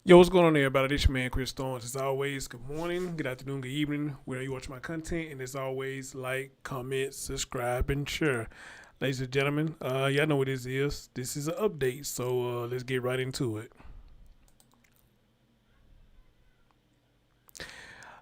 Yo, what's going on, everybody? This your man Chris Thorns. As always, good morning, good afternoon, good evening, wherever you watch my content. And as always, like, comment, subscribe, and share. Ladies and gentlemen, y'all know what this is. This is an update, so let's get right into it.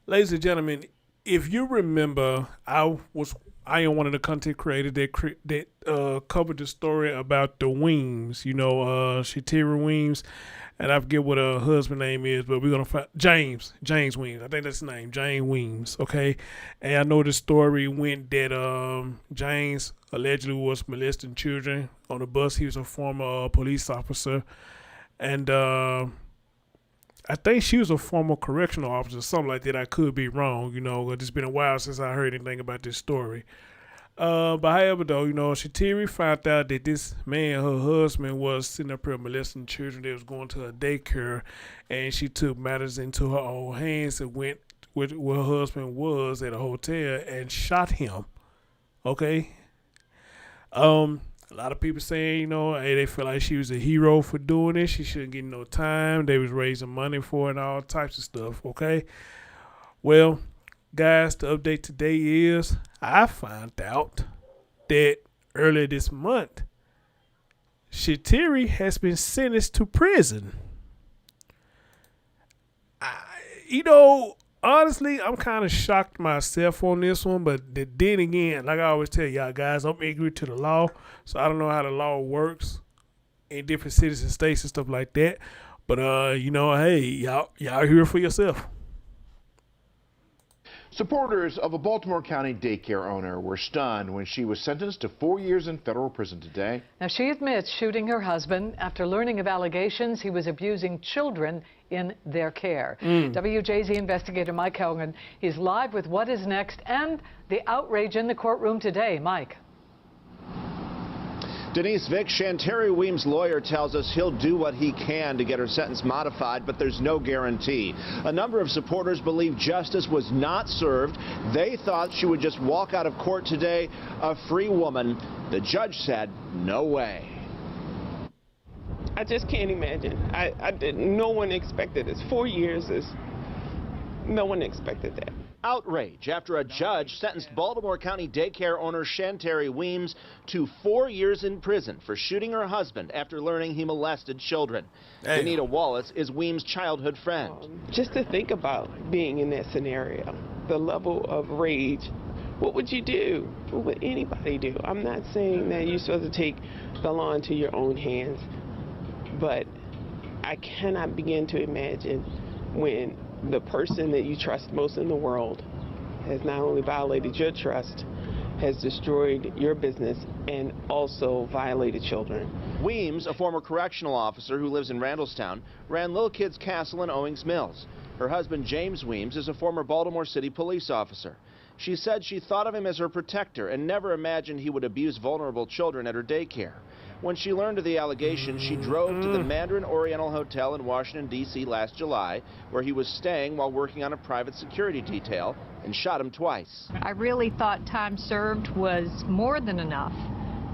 Ladies and gentlemen, if you remember, I am one of the content creators that covered the story about the Weems. Shanteari Weems, and I forget what her husband name is, but we're gonna find James Weems. I think that's his name, James Weems. Okay, and I know the story went that James allegedly was molesting children on the bus. He was a former police officer, and I think she was a former correctional officer, something like that. I could be wrong. It's been a while since I heard anything about this story. But however, though, Shatiri found out that this man, her husband, was sitting up here molesting children that was going to a daycare, and she took matters into her own hands and went where her husband was at a hotel and shot him. Okay. A lot of people saying, hey, they feel like she was a hero for doing it. She shouldn't get no time. They was raising money for it and all types of stuff. Okay. Well, guys, the update today is I found out that earlier this month, Shatiri has been sentenced to prison. I, honestly, I'm kind of shocked myself on this one, but then again, like I always tell y'all guys, I'm ignorant to the law, so I don't know how the law works in different cities and states and stuff like that. But hey, y'all hear it for yourself. Supporters of a Baltimore County daycare owner were stunned when she was sentenced to 4 years in federal prison today. Now, she admits shooting her husband after learning of allegations he was abusing children in their care. WJZ investigator Mike Helgen, he's live with what is next and the outrage in the courtroom today. Mike. Denise Vick, Shanteari Weems' lawyer, tells us he'll do what he can to get her sentence modified, but there's no guarantee. A number of supporters believe justice was not served. They thought she would just walk out of court today a free woman. The judge said, no way. I just can't imagine. No one expected this. 4 years is, no one expected that. Outrage after a judge sentenced Baltimore County daycare owner Shanteari Weems to 4 years in prison for shooting her husband after learning he molested children. Damn. Anita Wallace is Weems' childhood friend. Just to think about being in that scenario, the level of rage, what would you do? What would anybody do? I'm not saying that you're supposed to take the law into your own hands, but I cannot begin to imagine when the person that you trust most in the world has not only violated your trust, has destroyed your business, and also violated children. Weems, a former correctional officer who lives in Randallstown, ran Little Kids Castle in Owings Mills. Her husband, James Weems, is a former Baltimore City police officer. She said she thought of him as her protector and never imagined he would abuse vulnerable children at her daycare. When she learned of the allegation, she drove to the Mandarin Oriental Hotel in Washington, D.C. last July, where he was staying while working on a private security detail, and shot him twice. I really thought time served was more than enough,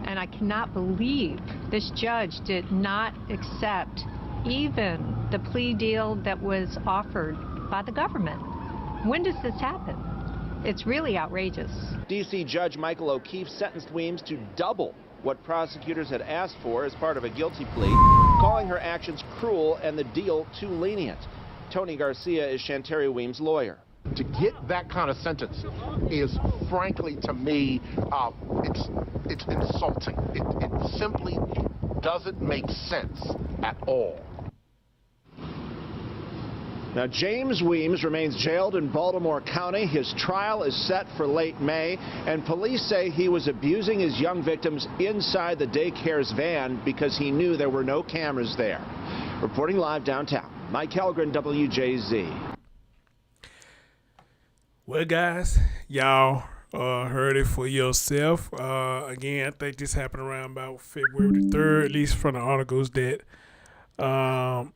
and I cannot believe this judge did not accept even the plea deal that was offered by the government. When does this happen? It's really outrageous. D.C. Judge Michael O'Keefe sentenced Weems to double what prosecutors had asked for as part of a guilty plea, calling her actions cruel and the deal too lenient. Tony Garcia is Shanteari Weems' lawyer. To get that kind of sentence is, frankly, to me, it's insulting. It simply doesn't make sense at all. Now, James Weems remains jailed in Baltimore County. His trial is set for late May, and police say he was abusing his young victims inside the daycare's van because he knew there were no cameras there. Reporting live downtown, Mike Helgren, WJZ. Well, guys, y'all heard it for yourself. Again, I think this happened around about February the 3rd, at least from the articles that I'm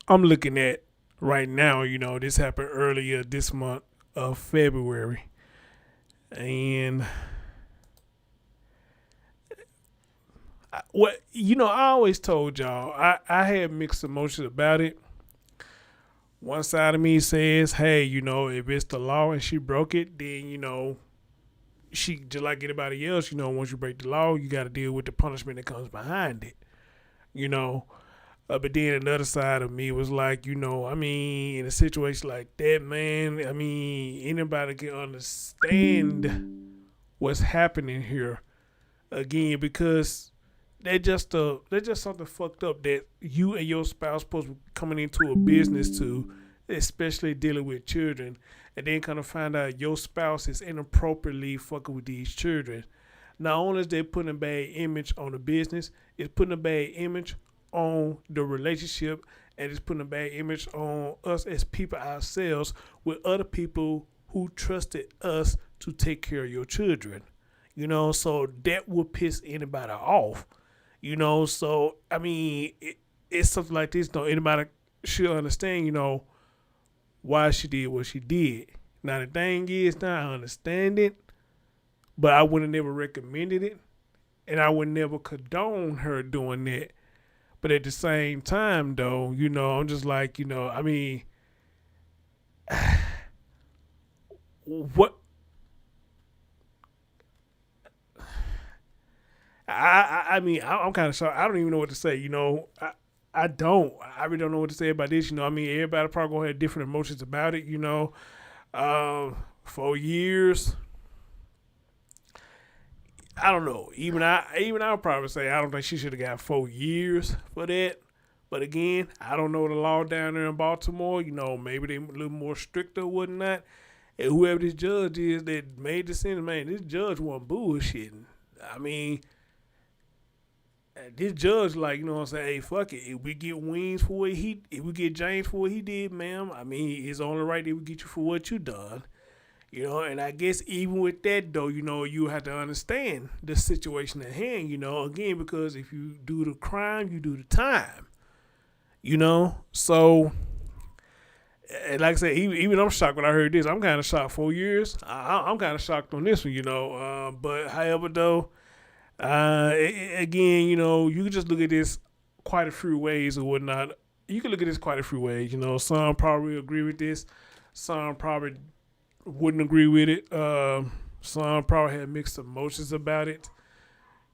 looking at right now. This happened earlier this month of February. And I always told y'all I had mixed emotions about it. one side of me says, hey, if it's the law and she broke it, then, she, just like anybody else, once you break the law, you got to deal with the punishment that comes behind it, but then another side of me was like, in a situation like that, man, anybody can understand what's happening here again, because they're just something fucked up that you and your spouse supposed to be coming into a business to, especially dealing with children, and then kind of find out your spouse is inappropriately fucking with these children. Not only is they putting a bad image on the business, it's putting a bad image on the relationship, and it's putting a bad image on us as people ourselves with other people who trusted us to take care of your children. So that would piss anybody off. So it's something like this. Anybody should understand, why she did what she did. Now the thing is, now I understand it, but I would have never recommended it, and I would never condone her doing that. But at the same time, though, I'm just like, what? I'm kind of shocked. I don't even know what to say. I don't. I really don't know what to say about this. Everybody probably gonna have different emotions about it. 4 years. I don't know. Even I'll probably say I don't think she should have got 4 years for that. But again, I don't know the law down there in Baltimore. Maybe they a little more strict or whatnot. And whoever this judge is that made the sentence, man, this judge wasn't bullshitting. This judge, hey, fuck it. If we get Weems for what if we get James for what he did, ma'am, it's only right that we get you for what you done. And I guess even with that, though, you have to understand the situation at hand, again, because if you do the crime, you do the time, So, and like I said, even I'm shocked when I heard this. I'm kind of shocked. 4 years. I'm kind of shocked on this one, But however, though, again, you can just look at this quite a few ways or whatnot. You can look at this quite a few ways. Some probably agree with this. Some probably wouldn't agree with it. Some probably had mixed emotions about it.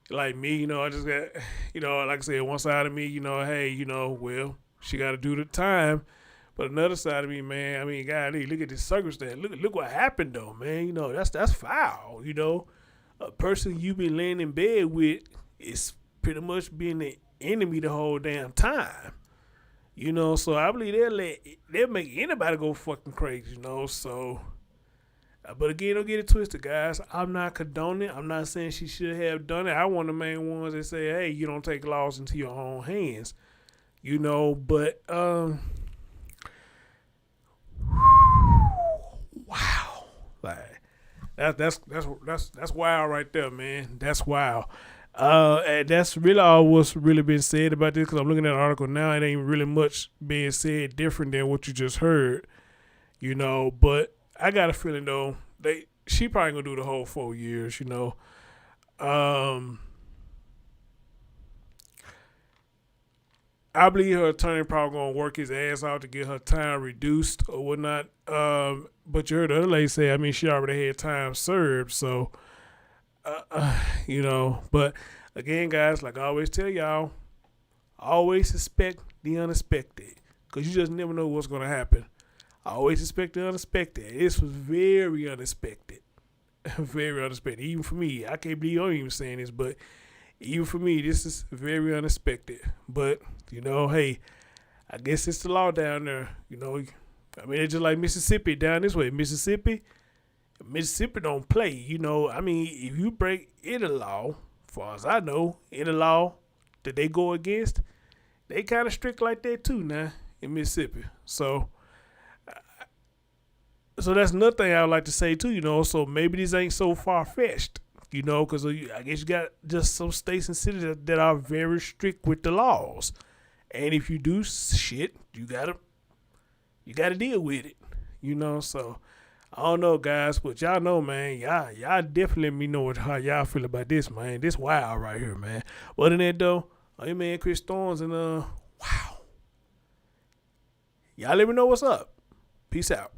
Like me, I just got, like I said, one side of me, hey, well, she got to do the time. But another side of me, man, golly, look at this circumstance. Look what happened, though, man. That's foul, A person you been laying in bed with is pretty much being the enemy the whole damn time. So I believe they'll make anybody go fucking crazy, So, but again, don't get it twisted, guys. I'm not condoning. I'm not saying she should have done it. I'm one of the main ones that say, hey, you don't take laws into your own hands, But wow, like that's wild right there, man. That's wild. And that's really all what's really been said about this, because I'm looking at the article now. It ain't really much being said different than what you just heard, But I got a feeling, though, she probably gonna do the whole 4 years, I believe her attorney probably gonna work his ass out to get her time reduced or whatnot. But you heard the other lady say, she already had time served, so But again, guys, like I always tell y'all, always expect the unexpected, because you just never know what's gonna happen. I always expect the unexpected. This was very unexpected. Very unexpected. Even for me, I can't believe I'm even saying this, but even for me, this is very unexpected. But, hey, I guess it's the law down there. It's just like Mississippi down this way. Mississippi don't play. If you break any law, as far as I know, any law that they go against, they kind of strict like that too now in Mississippi. So that's another thing I would like to say too, So maybe this ain't so far-fetched, because I guess you got just some states and cities that are very strict with the laws. And if you do shit, you gotta deal with it, So I don't know, guys, but y'all know, man, y'all definitely let me know how y'all feel about this, man. This wild right here, man. Other than that, though, I'm your man Chris Thorns, and wow. Y'all let me know what's up. Peace out.